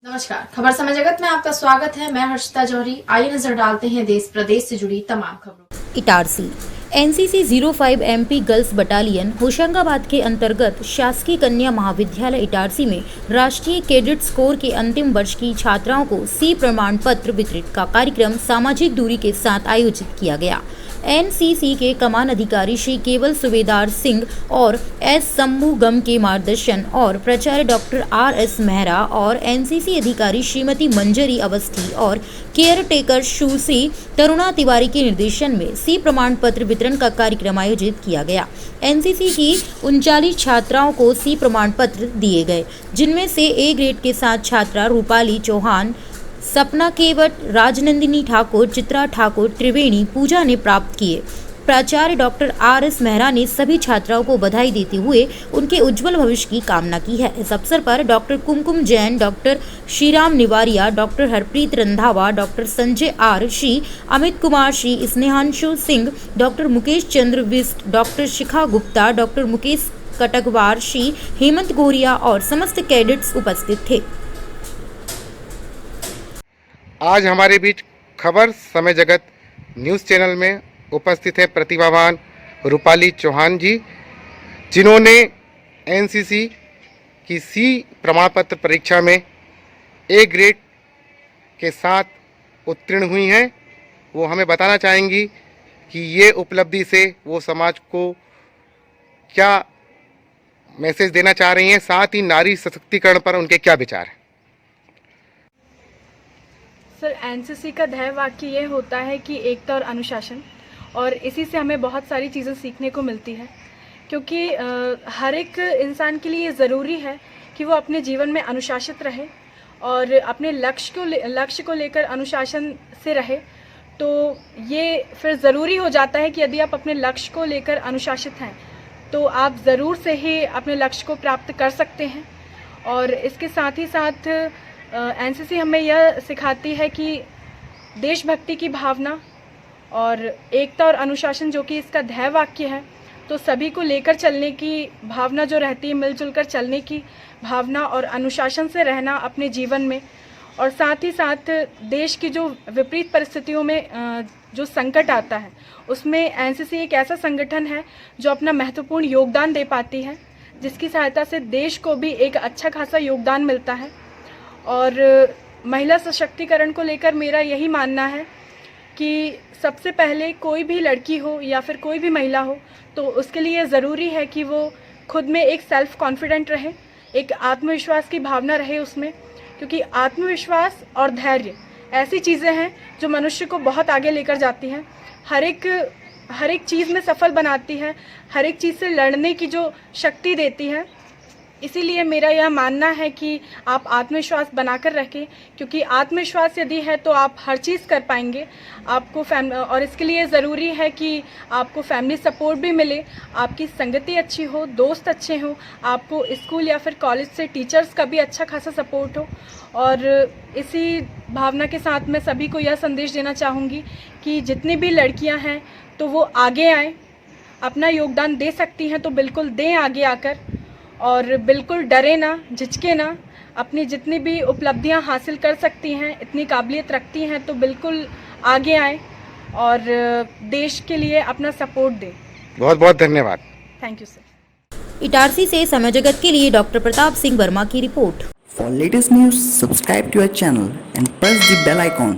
नमस्कार, खबर समय जगत में आपका स्वागत है। मैं हर्षिता जौहरी। आइए नजर डालते हैं देश प्रदेश से जुड़ी तमाम खबरों। Itarsi NCC 05 MP girls battalion Hoshangabad के अंतर्गत शासकीय कन्या महाविद्यालय इटारसी में राष्ट्रीय कैडेट्स कोर के अंतिम वर्ष की छात्राओं को सी प्रमाण पत्र वितरित का कार्यक्रम सामाजिक दूरी के साथ आयोजित किया गया। एनसीसी के कमान अधिकारी श्री केवल सुबेदार सिंह और एस शंभुगम के मार्गदर्शन और प्राचार्य डॉक्टर आर.एस. मेहरा और एनसीसी अधिकारी श्रीमती मंजरी अवस्थी और केयर टेकर सुश्री तरुणा तिवारी के निर्देशन में सी प्रमाण पत्र वितरण का कार्यक्रम आयोजित किया गया। एनसीसी की 39 छात्राओं को सी प्रमाण पत्र दिए गए, जिनमें से ए ग्रेड के 7 छात्रा रूपाली चौहान, सपना केवट, राजनंदिनी ठाकुर, चित्रा ठाकुर, त्रिवेणी पूजा ने प्राप्त किए। प्राचार्य डॉक्टर आर.एस. मेहरा ने सभी छात्राओं को बधाई देते हुए उनके उज्जवल भविष्य की कामना की है। इस अवसर पर doctor Kumkum Jain, doctor Shriram Nivaria, doctor Harpreet Randhawa, doctor Sanjay R, Shri Amit Kumar, Shri Snehanshu Singh, doctor Mukesh Chandra Bist, doctor Shikha Gupta, doctor Mukesh Katakwar, Shri Hemant Goria और समस्त कैडेट्स उपस्थित थे। आज हमारे बीच खबर समय जगत न्यूज़ चैनल में उपस्थित है प्रतिभावान रूपाली चौहान जी, जिन्होंने एनसीसी की सी प्रमाण पत्र परीक्षा में ए ग्रेड के साथ उत्तीर्ण हुई हैं। वो हमें बताना चाहेंगी कि ये उपलब्धि से वो समाज को क्या मैसेज देना चाह रही हैं, साथ ही नारी सशक्तिकरण पर उनके क्या विचार हैं। सर, एनसीसी का ध्येय वाक्य ये होता है कि एकता और अनुशासन, और इसी से हमें बहुत सारी चीज़ें सीखने को मिलती है, क्योंकि हर एक इंसान के लिए ये ज़रूरी है कि वो अपने जीवन में अनुशासित रहे और अपने लक्ष्य को लेकर अनुशासन से रहे। तो ये फिर ज़रूरी हो जाता है कि यदि आप अपने लक्ष्य को लेकर अनुशासित हैं तो आप ज़रूर से ही अपने लक्ष्य को प्राप्त कर सकते हैं। और इसके साथ ही साथ एनसीसी हमें यह सिखाती है कि देशभक्ति की भावना और एकता और अनुशासन, जो कि इसका ध्येय वाक्य है, तो सभी को लेकर चलने की भावना जो रहती है, मिलजुल कर चलने की भावना और अनुशासन से रहना अपने जीवन में, और साथ ही साथ देश की जो विपरीत परिस्थितियों में जो संकट आता है, उसमें एनसीसी एक ऐसा संगठन है जो अपना महत्वपूर्ण योगदान दे पाती है, जिसकी सहायता से देश को भी एक अच्छा खासा योगदान मिलता है। और महिला सशक्तिकरण को लेकर मेरा यही मानना है कि सबसे पहले कोई भी लड़की हो या फिर कोई भी महिला हो, तो उसके लिए ज़रूरी है कि वो खुद में एक सेल्फ कॉन्फिडेंट रहे, एक आत्मविश्वास की भावना रहे उसमें, क्योंकि आत्मविश्वास और धैर्य ऐसी चीज़ें हैं जो मनुष्य को बहुत आगे लेकर जाती हैं, हर एक चीज़ में सफल बनाती है, हर एक चीज़ से लड़ने की जो शक्ति देती है। इसीलिए मेरा यह मानना है कि आप आत्मविश्वास बनाकर रखें, क्योंकि आत्मविश्वास यदि है तो आप हर चीज़ कर पाएंगे। आपको और इसके लिए ज़रूरी है कि आपको फैमिली सपोर्ट भी मिले, आपकी संगति अच्छी हो, दोस्त अच्छे हों, आपको स्कूल या फिर कॉलेज से टीचर्स का भी अच्छा खासा सपोर्ट हो। और इसी भावना के साथ मैं सभी को यह संदेश देना चाहूँगी कि जितनी भी लड़कियाँ हैं तो वो आगे आएँ, अपना योगदान दे सकती हैं तो बिल्कुल दें आगे आकर, और बिल्कुल डरे ना, झिझके ना, अपनी जितनी भी उपलब्धियां हासिल कर सकती हैं, इतनी काबिलियत रखती हैं, तो बिल्कुल आगे आएँ और देश के लिए अपना सपोर्ट दें। बहुत बहुत धन्यवाद। Thank you sir. इटारसी से समय जगत के लिए डॉक्टर प्रताप सिंह वर्मा की report. For latest news, subscribe to our channel and press the bell icon.